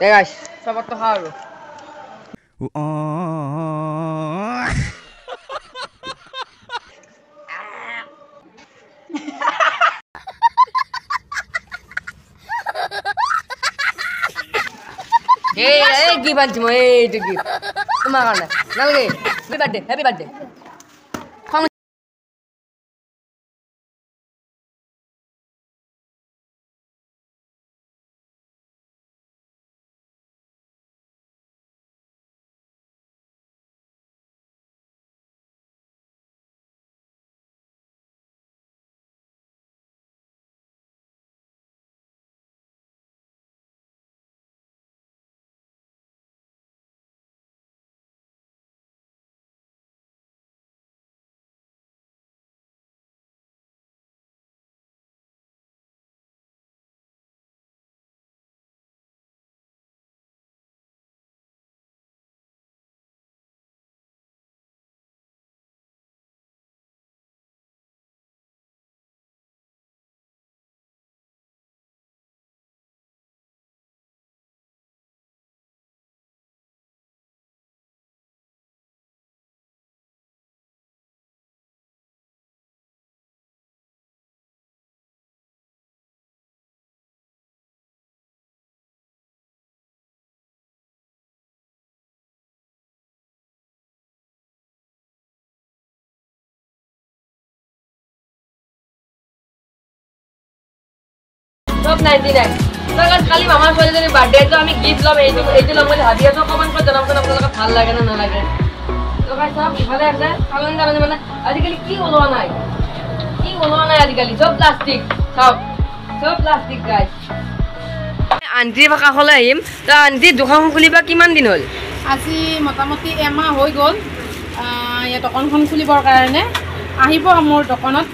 Guys সবার তো খাওয়াবো এই কি বানছি মই এইটো কি তোমার কারণে নালগে হ্যাপি বার্থডে সব 99 তো কালি মামার ছোৱালীজনীৰ বাৰ্থডে তো আমি গিফট লম এইটো লম বুলি ভাবি আছো কমেন্ট কৰি জনাবচোন আপোনালোকক ভাল লাগে না নালাগে তো গাইস সব ভালে আছে কারণ মানে আজিকালি কি ওলোৱা নাই আজিকালি সব প্লাষ্টিক সব প্লাষ্টিক গাইস আন্টি কাষলৈ আহিম তো আন্টি দোকান খুলিবা কিমান দিন হ'ল আজি মোটামুটি এমাহ হৈ গ'ল এই দোকানখন খুলিবৰ কাৰণে আহিব মোৰ দোকানত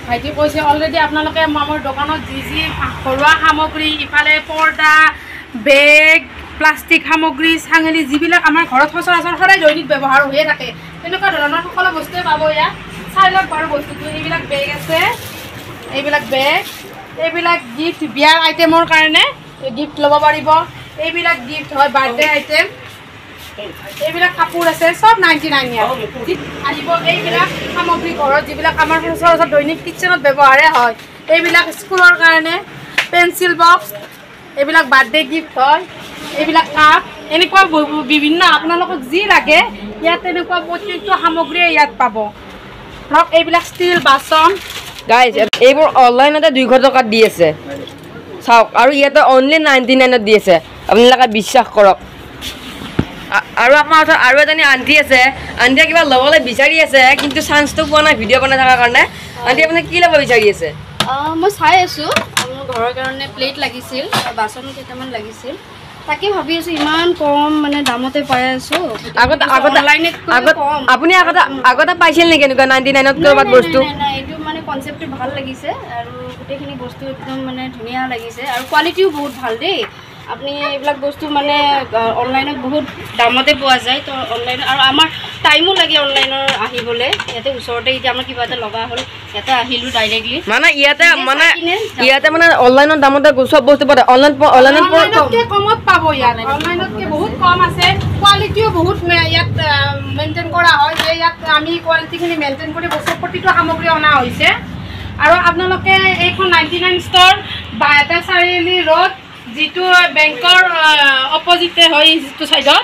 ভাইটি কৈছে অলৰেডি আপোনালোকে মোৰ দোকানত যি ঘৰুৱা সামগ্ৰী ইফালে পৰ্দা বেগ প্লাষ্টিক সামগ্ৰী চাঙেলি যিবিলাক আমাৰ ঘৰত সচৰাচৰ সদায় দৈনিক ব্যৱহাৰ হৈয়ে থাকে তেনেকুৱা ধৰণৰ সকলো বস্তুৱে পাব ইয়াত চাই লওক বাৰু বস্তুটো এইবিলাক বেগ আছে এইবিলাক গিফ্ট বিয়াৰ আইটেমৰ কাৰণে গিফ্ট ল'ব পাৰিব এইবিলাক গিফ্ট হয় বাৰ্থডে আইটেম এইবিলাক কাপোৰ আছে সব 99 ইয়াত আহিব এইবিলাক সামগ্ৰী ঘৰত যিবিলাক আমাৰ সচৰাচৰ দৈনিক কিচেনত ব্যৱহাৰে হয় এইবিলাক স্কুলৰ কাৰণে পেন্সিল বক্স এইবিলাক বাৰ্থডে গিফ্ট হয় এইবিলাক কাপ এনেকুৱা বিভিন্ন আপোনালোকক যি লাগে ইয়াত তেনেকুৱা প্ৰত্যেকটো সামগ্ৰী ইয়াত পাব ধৰক এইবিলাক ষ্টিল বাচন গাইজ এইবোৰ অনলাইনতে 200 টকাত দি আছে চাওক আৰু ইয়াতে অনলি 99ত দি আছে আপোনালোকে বিশ্বাস কৰক আৰু আপোনাৰ আৰু এজনী আন্টি আছে আন্টিয়ে কিবা ল'বলৈ বিচাৰি আছে কিন্তু চান্সটো পোৱা নাই ভিডিঅ' বনাই থকাৰ কাৰণে আন্টি আপুনি কি ল'ব বিচাৰি আছে মই চাই আছোঁ মোৰ ঘৰৰ কাৰণে প্লেট লাগিছিল বাচন কেইটামান লাগিছিল তাকে ভাবি আছোঁ ইমান কম মানে দামতে পাই আছোঁ আপুনি আগতে পাইছিল নেকি এনেকুৱা 99ত ক'ৰবাত বস্তু এইটো মানে কনচেপ্টটো ভাল লাগিছে আৰু গোটেইখিনি বস্তু একদম মানে ধুনীয়া লাগিছে আৰু কোৱালিটিও বহুত ভাল দেই আপনি এইবিলাক বস্তু মানে অনলাইনত বহুত দামতে পোৱা যায় তো অনলাইন আৰু আমাৰ টাইমো লাগে অনলাইনৰ আহিবলৈ ইয়াতে ওচৰতে এতিয়া আমাৰ কিবা এটা লগা হ'ল ইয়াতে আহিলোঁ ডাইৰেক্টলি মানে ইয়াতে মানে অনলাইনৰ দামতে চব বস্তু পায় অনলাইনতকৈ কমত পাব ইয়াত অনলাইনতকৈ বহুত কম আছে কোৱালিটিও বহুত ইয়াত মেইনটেইন কৰা হয় যে ইয়াত আমি কোৱালিটিখিনি মেইনটেইন কৰি বস্তু প্ৰতিটো সামগ্ৰী অনা হৈছে আৰু আপোনালোকে এইখন 99 ষ্ট'ৰ বায়তা চাৰিআলি ৰোড যিটো বেংকৰ অপজিটে হয় যিটো সাইডত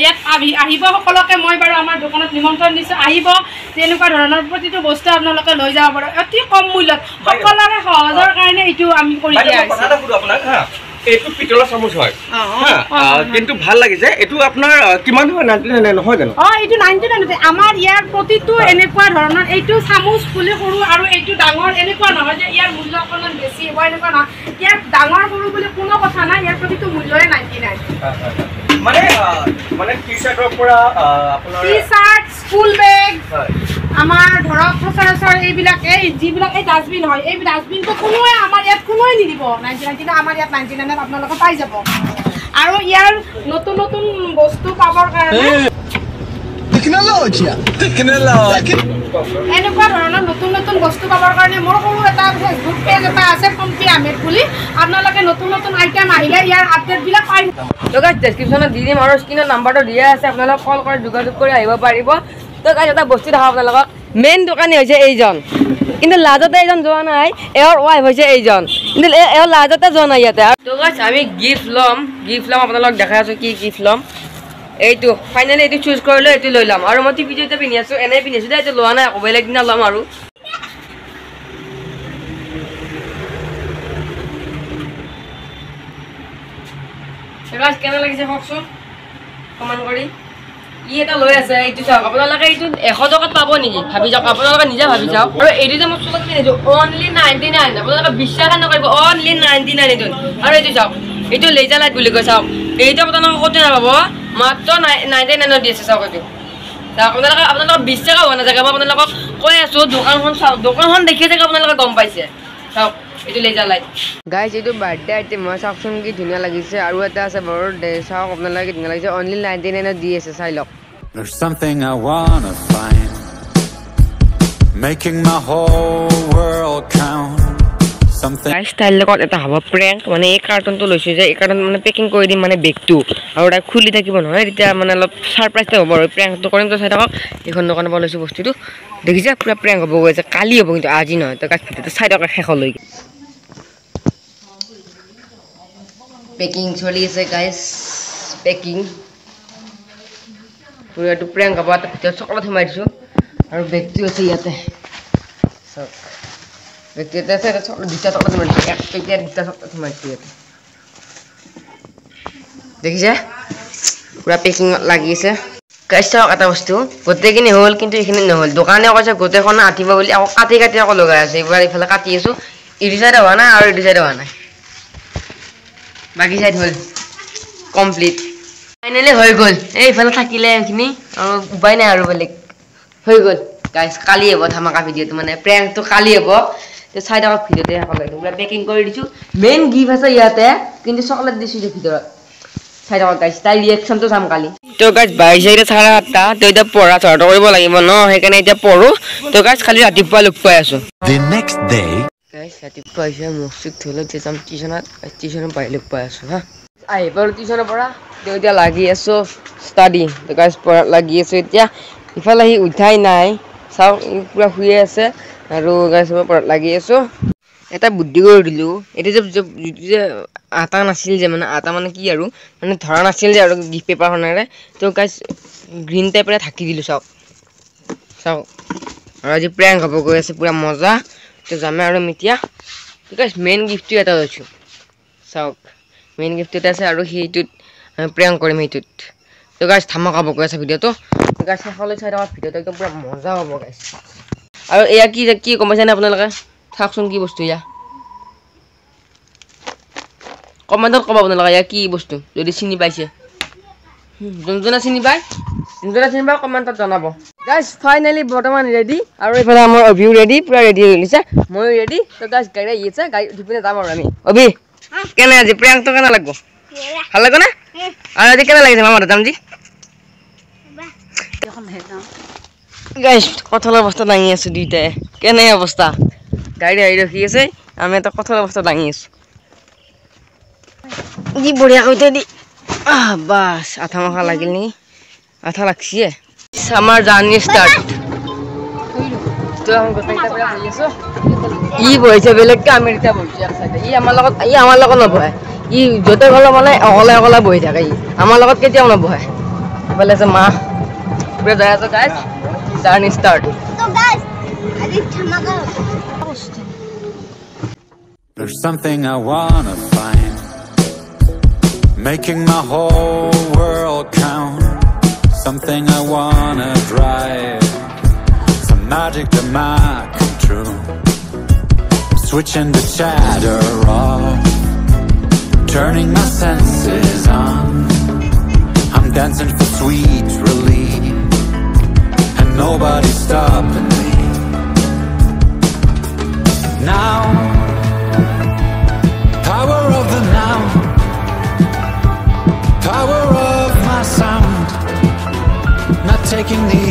ইয়াত আহিব সকলোকে মই বাৰু আমাৰ দোকানত নিমন্ত্ৰণ দিছোঁ আহিব তেনেকুৱা ধৰণৰ প্ৰতিটো বস্তু আপোনালোকে লৈ যাব পাৰে অতি কম মূল্যত সকলোৰে সহজৰ কাৰণে এইটো আমি কৰি দিয়া হৈছে এইটো পিতলৰ চামুচ হয় কিন্তু ভাল লাগিছে এইটো আপোনাৰ কিমান হয় 99 নহয় জানো এইটো 99 আমাৰ ইয়াৰ প্ৰতিটো এনেকুৱা ধৰণৰ এইটো চামুচ ফুলি সৰু আৰু এইটো ডাঙৰ এনেকুৱা নহয় যে ইয়াৰ মূল্য অকণমান বেছি হয় এনেকুৱা নহয় ইয়াৰ ডাঙৰ সৰু বুলি কোনো কথা নাই ইয়াৰ প্ৰতিটো মূল্যই 99 মানে টি-শাৰ্টৰ পৰা আপোনাৰ টি-শাৰ্ট স্কুল বেগ আমাৰ ধৰক সচৰাচৰ এইবিলাক যিবিলাক এই ডাষ্টবিন হয় এই ডাষ্টবিনটো কোনোৱে আমাৰ ইয়াত কোনোৱে নিদিব 99 কিন্তু আমাৰ ইয়াত 99ত আপোনালোকে পাই যাব আৰু ইয়াৰ নতুন নতুন বস্তু পাবৰ কাৰণে Tecnologia. এনেকুৱা ধৰণৰ নতুন নতুন বস্তু পাবৰ কাৰণে মোৰ সৰু এটা ফেচবুক পেজ এটা আছে পম্পী আহমেদ বুলি আপোনালোকে নতুন নতুন আইটেম আহিলে ইয়াৰ আপডেটবিলাক পাই তো গাইজ ডেছক্ৰিপশ্যনত দি দিম আৰু স্ক্ৰীণত নাম্বাৰটো দিয়া আছে আপোনালোক কল কৰি যোগাযোগ কৰি আহিব পাৰিব তো গাইজ এটা বস্তু দেখাওঁ আপোনালোকক মেইন দোকানী হৈছে এইজন কিন্তু লাজতে এইজন যোৱা নাই এওঁৰ ৱাইফ হৈছে এইজন কিন্তু এওঁ লাজতে যোৱা নাই ইয়াতে তো গাইজ আমি গিফ্ট ল'ম আপোনালোক দেখাই আছোঁ কি গিফ্ট ল'ম এইটো ফাইনেলি এইটো চুজ কৰিলোঁ এইটো লৈ ল'ম আৰু মই টিভিটো এতিয়া পিন্ধি আছোঁ এনেই পিন্ধিছোঁ দেই এইটো লোৱা নাই আকৌ বেলেগ দিনা ল'ম আৰু কেনে লাগিছে কওকচোন কমেণ্ট কৰি ই এটা লৈ আছে এইটো চাওক আপোনালোকে এইটো 100 টকাত পাব নেকি ভাবি যাওক আপোনালোকে নিজে ভাবি চাওক আৰু এইটো যে মই চুলত কিনিছোঁ অনলি 99 আপোনালোকে বিশ্বাস নকৰিব অনলি 99 এইটো আৰু এইটো চাওক এইটো লেজাৰ লাইট বুলি কয় চাওক এইটো আপোনালোকে ক'তো নাপাব মাত্ৰ 99 দি আছে চাওক এইটো আপোনালোকক বিশ্বাস হোৱা নাযায় মই আপোনালোকক কৈ আছোঁ দোকানখন চাওক দোকানখন দেখিয়ে চাগে আপোনালোকে গম পাইছে চাওক এইটো লেজাৰ লাইট গাইজ এইটো বাৰ্থডে আইটেম মই চাওকচোন কি ধুনীয়া লাগিছে আৰু এটা আছে বাৰু চাওক আপোনালোকে কি ধুনীয়া লাগিছে অনলি 99 দি আছে চাই লওক There's something I wanna find, making my whole world count. Something guys তাইৰ লগত এটা হ'ব প্ৰেংক মানে এই কাৰ্টনটো লৈছোঁ যে এই কাৰ্টন মানে পেকিং কৰি দিম মানে বেগটো আৰু তাই খুলি থাকিব নহয় তেতিয়া মানে অলপ ছাৰপ্ৰাইজটো হ'ব আৰু প্ৰেংকটো কৰিম তো চাই থাকক এইখন দোকানৰ পৰা লৈছোঁ বস্তুটো দেখিছে পুৰা প্ৰেংক হ'ব গৈ আছে কালি হ'ব কিন্তু আজি নহয় তো গাইজ ভিডিঅ'টো চাই থাকক শেষলৈকে পেকিং চলি আছে গাইজ পেকিং পুৰাটো প্ৰেংক হ'ব তাৰ ভিতৰত চকলেট সোমাই দিছোঁ আৰু বেগটো আছে ইয়াতে চাওক বেগটো ইয়াতে আছে এটা চকলেট দুটা চকলেট সোমাই দিছোঁ এক পেকেট দুটা চকলেট সোমাই দিছোঁ ইয়াতে দেখিছে পুৰা পেকিং লাগি আছে গাইজ চাওক এটা বস্তু গোটেইখিনি হ'ল কিন্তু এইখিনি নহ'ল দোকানে কৈছে গোটেইখন আঁঠিব বুলি আকৌ কাটি কাটি আকৌ লগাই আছে এইবাৰ এইফালে কাটি আছোঁ ইটো চাইডে হোৱা নাই আৰু ইটো চাইডে হোৱা নাই বাকী চাইড হ'ল কমপ্লিট ফাইনেলি হৈ গ'ল এইফালে থাকিলে এইখিনি আৰু উপায় নাই আৰু বেলেগ হৈ গ'ল গাইজ কালি হ'ব ধামাকা ভিডিঅ'টো মানে প্ৰেংকটো কালি হ'ব তো চাই থাকক ভিডিঅ'তে সকলোকে পুৰা পেকিং কৰি দিছোঁ মেইন গিফ্ট আছে ইয়াতে কিন্তু চকলেট দিছোঁ যে ভিতৰত চাই থাকক গাইজ তাই ৰিয়েকশ্যনটো চাম কালি তো গাইজ 22 7:30 তো এতিয়া পঢ়া চঢ়াটো কৰিব লাগিব ন সেইকাৰণে এতিয়া পঢ়োঁ তো গাইজ খালি ৰাতিপুৱা লগ পাই আছোঁ the next day. গাইজ ৰাতিপুৱা আহিছে মুখ চুখ ধুই লৈ যাম টিউশ্যনত পাই লগ পাই আছোঁ হা আহি পালোঁ টিউশ্যনৰ পৰা তো এতিয়া লাগি আছোঁ ষ্টাডি তো গাইজ পঢ়াত লাগি আছোঁ এতিয়া ইফালে সি উঠাই নাই চাওক পুৰা শুয়ে আছে আৰু গাইজ পঢ়াত লাগি আছোঁ এটা বুদ্ধি কৰি দিলোঁ এইটো যে আটা নাছিল যে মানে আটা মানে কি আৰু মানে ধৰা নাছিল যে আৰু গিফ্ট পেপাৰখনেৰে তো গাইজ গ্ৰীণ টাইপেৰে ঢাকি দিলোঁ চাওক চাওক আৰু আজি প্ৰেংক হ'ব গৈ আছে পুৰা মজা তো যামে আৰু এতিয়া তো গাইজ মেইন গিফ্টটো এটা লৈছোঁ চাওক মেইন গিফ্ট এটা আছে আৰু সেইটোত প্ৰেংক কৰিম সেইটোত তো গাইজ ধামাকা হ'ব গৈ আছে ভিডিঅ'টো তো গাইজ শেষলৈ চাই থাকক ভিডিঅ'টো একদম পুৰা মজা হ'ব গাইজ আৰু এয়া কি গম পাইছেনে আপোনালোকে চাওকচোন কি বস্তু এয়া কমেণ্টত ক'ব আপোনালোকে এয়া কি বস্তু যদি চিনি পাইছে যোনজনে চিনি পায় কমেণ্টত জনাব গাইজ ফাইনেলি বৰ্তমান ৰেডি আৰু এইফালে আমাৰ অভিও ৰেডি পুৰা ৰেডি হৈ গৈছে ময়ো ৰেডি তো গাইজ গাড়ী আহি আছে গাড়ী উঠি পিনে যাম আৰু আমি অভি কেনে আজি প্ৰেংকটো কেনে লাগিব ভাল লাগিব নে আৰু আজি কেনে লাগিছে মামাৰ যাম যি গাইজ কঁঠালৰ বস্তা দাঙি আছোঁ দুইটাই কেনে অৱস্থা গাড়ী আহি ৰখি আছে আমি এটা কঁঠালৰ বস্তা দাঙি আছোঁ যি বঢ়িয়া কৈ থৈ দি বাছ আঠা মাখা লাগিল নেকি আঠা লাগছে আমাৰ জাৰ্ণি ষ্টাৰ্ট ই বহিছে বেলেগকে আমি এতিয়া বহিছোঁ এক চাইডে ই আমাৰ লগত নবহে ই য'তে গ'লে মানে অকলে বহি থাকে ই আমাৰ লগত কেতিয়াও নবহে এইফালে আছে মা পুৰা যাই আছে guys journey start There's something I wanna find, making my whole world count. Something I wanna drive, some magic that might come true. Switching the chatter off, turning my senses on. I'm dancing for sweet relief, and nobody's stopping me. Now, power of the now, power of my sound, not taking the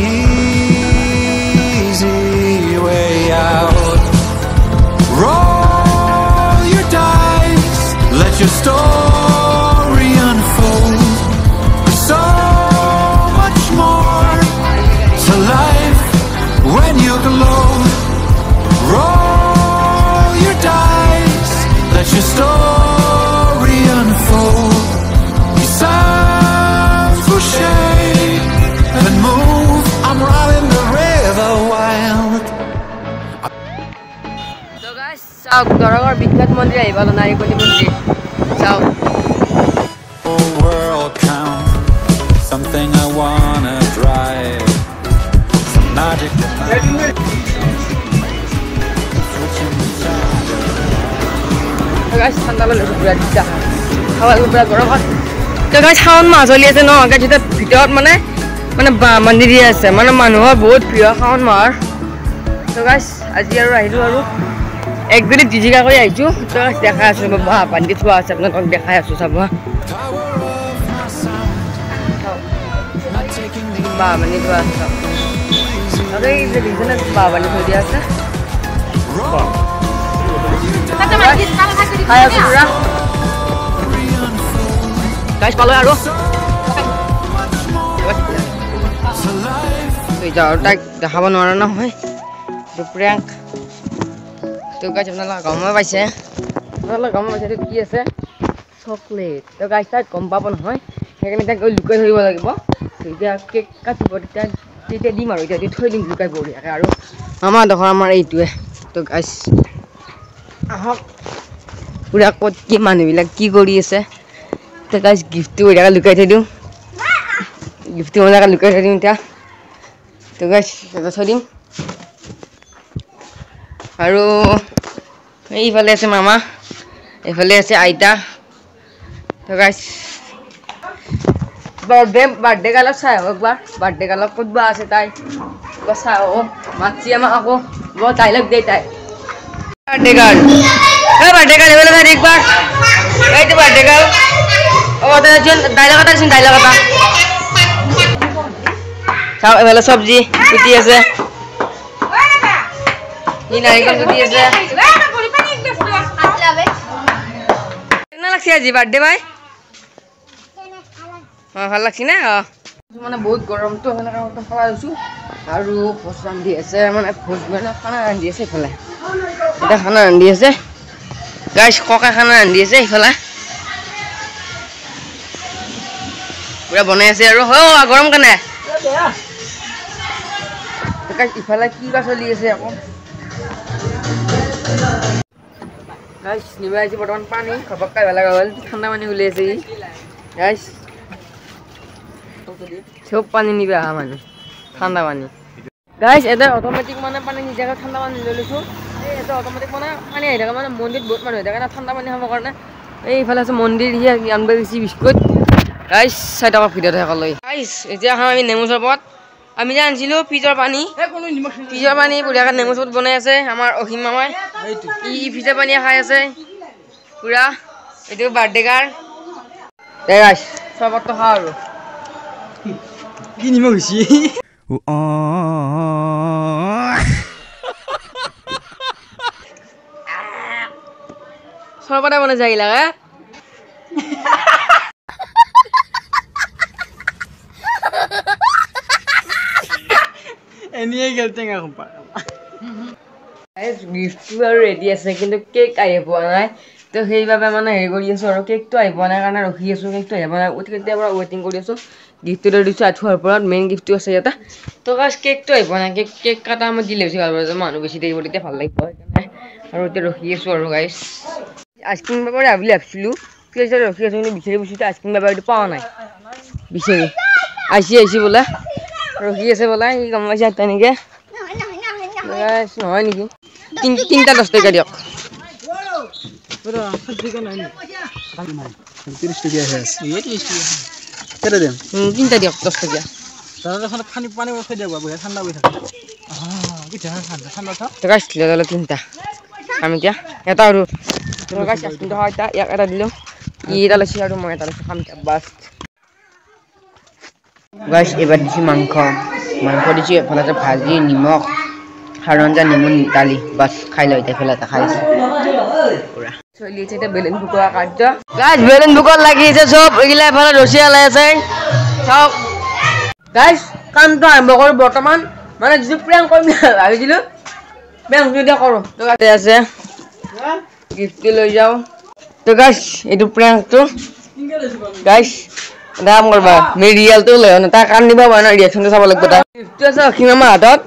চাওক দৰঙৰ বিখ্যাত মন্দিৰ আহিব নাৰিকলি মন্দিৰ চাওক Whole world count. Something I wanna drive. Some magic that guys ঠাণ্ডা লাগিছে পুৰা দিছা হাৱা পুৰা গৰম হয় তো guys শাওন মাহ চলি আছে ন guys এটা ভিতৰত মানে মন্দিৰ আছে মানে মানুহৰ বহুত প্ৰিয় শাওন মাহৰ তো guys আজি আৰু আহিলো আৰু একদিন জিজিকা কৰি আহিছো তো দেখাই আছো বাবা পানী থোৱা আছে আপোনাক দেখাই আছো চাব বা পানী থোৱা আছে আৰে এই যে দিছনে বা পানী থৈ দিয়া আছে Hai aku pura. Guys, follow aku. Bây giờ tak dah hawa nora na hoy. Du prank. Tu guys apna la gam ma paise. Apna la gam ma paise ki ase? Chocolate. To guys tak gam pabon hoy. Hekane tak lukai thoribo lagibo. Etia cake katibo তেতিয়া দিম আৰু এতিয়া থৈ দিম লুকাই পৰি আৰু আমাৰ দেখৰ আমাৰ এইটোৱে তো গাইস আহক পুৰা ক'ত কি মানুহবিলাক কি কৰি আছে তো গাইস গিফ্টটো এটাকে লুকাই থৈ দিওঁ গিফ্টটো মানে লুকাই থৈ দিম এতিয়া তো গাইস এটা থৈ দিম আৰু এইফালে আছে মামা এইফালে আছে আইতা তো গাইস birthday galak saya একবার birthday galak কতবা আছে তাই কসাও মাছি আমা আকো বহুত ডায়লগ দেই তাই birthday girl এবেলা তাই একবার এই তো birthday girl ও তাই জন ডায়লগ কথা শুন ডায়লগ কথা চাও এবেলা সবজি কুটি আছে এই নারিকেল কুটি আছে না লাগছে আজি birthday ভাই ভাল লাগছে না মানে বহুত গৰম তো মানে কামটো খাওয়া আছো আৰু ভোজ ৰান্ধি আছে মানে ভোজ মানে খানা ৰান্ধি আছে ইফালে এটা খানা ৰান্ধি আছে গাইস ককা খানা ৰান্ধি আছে ইফালে পুৰা বনাই আছে আৰু হয় গৰম কেনে গাইস ইফালে কি বা চলি আছে আকৌ গাইস নিবা আজি বৰ্তমান পানী খবকাই ভাল লাগা হ'ল ঠাণ্ডা পানী উলি আছে গাইস সব পানী নিবে আহা মানে ঠাণ্ডা পানী গাইস এটা অটোমেটিক মানে পানী নিজাকে ঠাণ্ডা পানী লৈ লৈছো এটা অটোমেটিক মানে পানী আহি থাকে মানে মন্দিৰত বহুত মানুহ হৈ থাকে না ঠাণ্ডা পানী খাবৰ কাৰণে এইফালে আছে মন্দিৰ আনবা দিছি বিস্কুট গাইস 6 টকা ভিডিঅ' থাকলৈ গাইস এতিয়া খাম আমি নেমু চৰবত আমি যে আনিছিলো ফ্ৰিজৰ পানী পুৰাকে নেমু চৰবত বনাই আছে আমাৰ অসীম মামাই ই ফ্ৰিজৰ পানী খাই আছে পুৰা এইটো বাৰ্থডে গাৰ গাইস চৰবতটো খাওঁ আৰু কি নিমখ হৈছে সরবটা মনে যাইলা এনিয়ে গেলতে না কম্পা গাইস গিফট আর রেডি আছে কিন্তু কেক আই পোৱা নাই তো সেইভাবে মানে হেৰি কৰি আছো আৰু কেকটো আই পোৱা নাই কাৰণে ৰখি আছো কেকটো আই পোৱা নাই উঠিতে পৰা ওয়েটিং কৰি আছো গিফটটো দিছো আঠুৱাৰ পৰা মেইন গিফটটো আছে এটা তো গাইস কেকটো আই পোৱা নাই কেক কাটা মই দিলে বেছি ভাল পাব মানুহ বেছি দেৰি কৰিতে ভাল লাগিব সেইকাৰণে আৰু এতিয়া ৰখি আছো আৰু গাইস আইসক্ৰিম বাবাৰে আবিলে ভাবছিলো ফ্ৰিজে ৰখি আছে কিন্তু বিচাৰি বুঝিতে আইসক্ৰিম বাবাৰটো পাওয়া নাই বিচাৰি আইছি বলা ৰখি আছে বলা ই গম পাইছে তেনেকে গাইস নহয় নেকি তিনটা 10 টাকা দিয়ক পুরো সবজি কেন নাই 30 টাকা আছে এই 30 টাকা কেটে দেন তিনটা দিয়ক 10 টাকা তাহলে এখন পানি বসে দেব বহে ঠান্ডা বই থাকে কি ঠান্ডা থাক তো গাইস দিলে তিনটা আমি যা এটা আৰু তো গাইস কিন্তু হয়তা এটা দিলো ইটা লৈছি আৰু মই এটা লৈছি খাম বাস গাইস এবাৰ দিছি মাংস দিছি এফালে ভাজি নিমখ হাৰঞ্জা নেমু দালি বাস খাই লৈ এফালে খাইছে পুৰা চলি আছে এটা বেলুন ফুটোৱা কাৰ্য গাইস বেলুন ফুকত লাগিছে সব এগিলা এফালে ৰছিয়া লাই আছে সব গাইস কামটো আৰম্ভ কৰো বৰ্তমান মানে যিটো প্ৰেম কৰিম ভাবিছিলো প্ৰেম যদি কৰো তো আছে গিফট লৈ যাও তো গাইস এটো প্ৰেংকটো গাইস দাম কৰবা মে ৰিয়েলটো লৈ না তা কান দিবা বানা ৰিঅ্যাকশনটো চাব লাগিব তা গিফট আছে অখিমা হাতত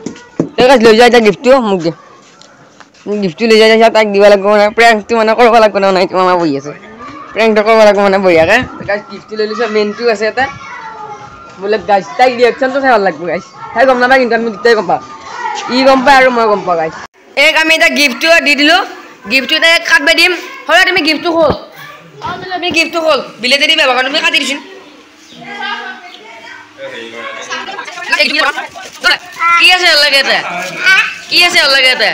তো গাইস লৈ যাই তা গিফটটো মোক দে গিফ্টটো লৈ যাই তাক দিব লাগিব মানে প্ৰেংকটো মানে কৰিব লাগিব না নাই মামা বহি আছে প্ৰেংকটো কৰিব লাগিব মানে বঢ়িয়াকে গাইছ গিফ্টটো লৈ লৈছোঁ মেইনটো আছে এটা বোলে গাইছ তাইক ৰিয়েকশ্যনটো চাই ভাল লাগিব গাইছ তাই গম নাপায় কিন্তু আমি দুটাই গম পাওঁ ই গম পায় আৰু মই গম পাওঁ গাইছ এক আমি এটা গিফ্টটো দি দিলোঁ গিফ্টটো এটা কাটবাই দিম হয় তুমি গিফ্টটো খোল তুমি গিফ্টটো খোল বিলেতে দিবা কাৰণ তুমি কাটি দিছিল কি আছে লাগে এটা কি আছে লাগে এটা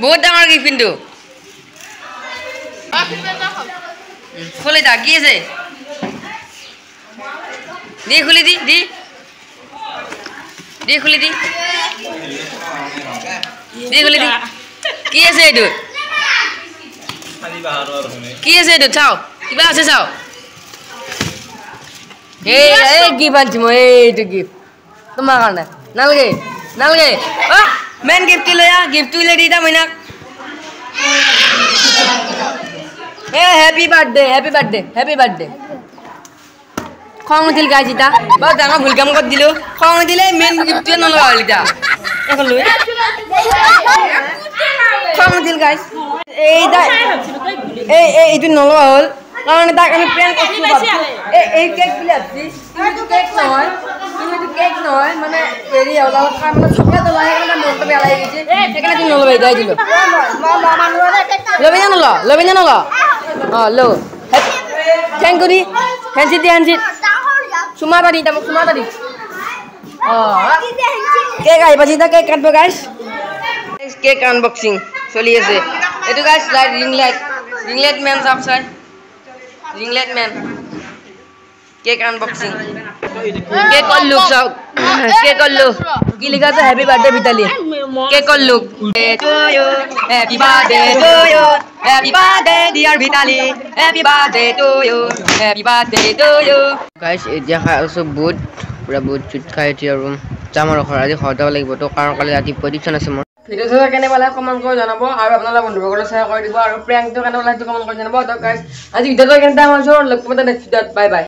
বহুত ডাঙৰ গিফ্ট কিন্তু খুলি দা কি আছে দি খুলি দি দি দি খুলি দি দি খুলি দি কি আছে এইটো কি আছে এইটো চাও কিবা আছে চাও এই গিফ্ট আনছি মই এইটো গিফ্ট তোমাৰ কাৰণে নালগে নালগে মেইন গিফ্ট লৈ আ গিফ্টটো লৈ দি দা মইনাক happy birthday happy birthday happy birthday খং উঠিল গাইছ ইতা বহুত ডাঙৰ ভুল কাম কৰি দিলোঁ খং উঠিলে মেইন গিফ্টটোৱে নলগা হ'ল ইতা এখন লৈ খং উঠিল গাইছ এইটো নলগা হ'ল কাৰণ তাক আমি প্ৰেংক কৰিছোঁ এই কেক বুলি ভাবছি কিন্তু কেক নহয় কিন্তু কেক নহয় মানে হেৰি হ'ল মানে চকলেট ওলাই সেইকাৰণে মনটো বেয়া লাগি গৈছে সেইকাৰণে তুমি নল'বা এটাই দিলোঁ ল'বি নে নল ল'বি নে নল অঁ ল থেংক ইউ দি হেণ্ডচিট দি হেণ্ডচিট চুমা এটা দি মোক চুমা এটা দি অঁ কেক আহি পাইছে এতিয়া কেক কাটিব গাইছ কেক আনবক্সিং চলি আছে এইটো গাইছ লাইট ৰিং লাইট মেন চাপ চাই ৰিং লাইট মেন কেক আনবক্সিং কেকৰ লুক চাওক কেকৰ লুক কি লিখা আছে হেপী বাৰ্থডে ভিতালী কেকৰ look happy birthday to you happy birthday dear Bhitali happy birthday to you happy birthday to you guys এতিয়া খাই আছোঁ বুট পুৰা বুট চুট খাই উঠি আৰু যাম আৰু ঘৰ আজি ঘৰত যাব লাগিব তো কাৰণ কালি ৰাতিপুৱা টিউশ্যন আছে মোৰ ভিডিঅ' চাই কেনে পালে কমেণ্ট কৰি জনাব আৰু আপোনালোকৰ বন্ধুসকলে শ্বেয়াৰ কৰি দিব আৰু প্ৰেংকটো কেনে পালে সেইটো কমেণ্ট কৰি জনাব তো গাইছ আজি ভিডিঅ'টো কেনে টাইম হৈছে লগ পাব নেক্সট ভিডিঅ'ত বাই বাই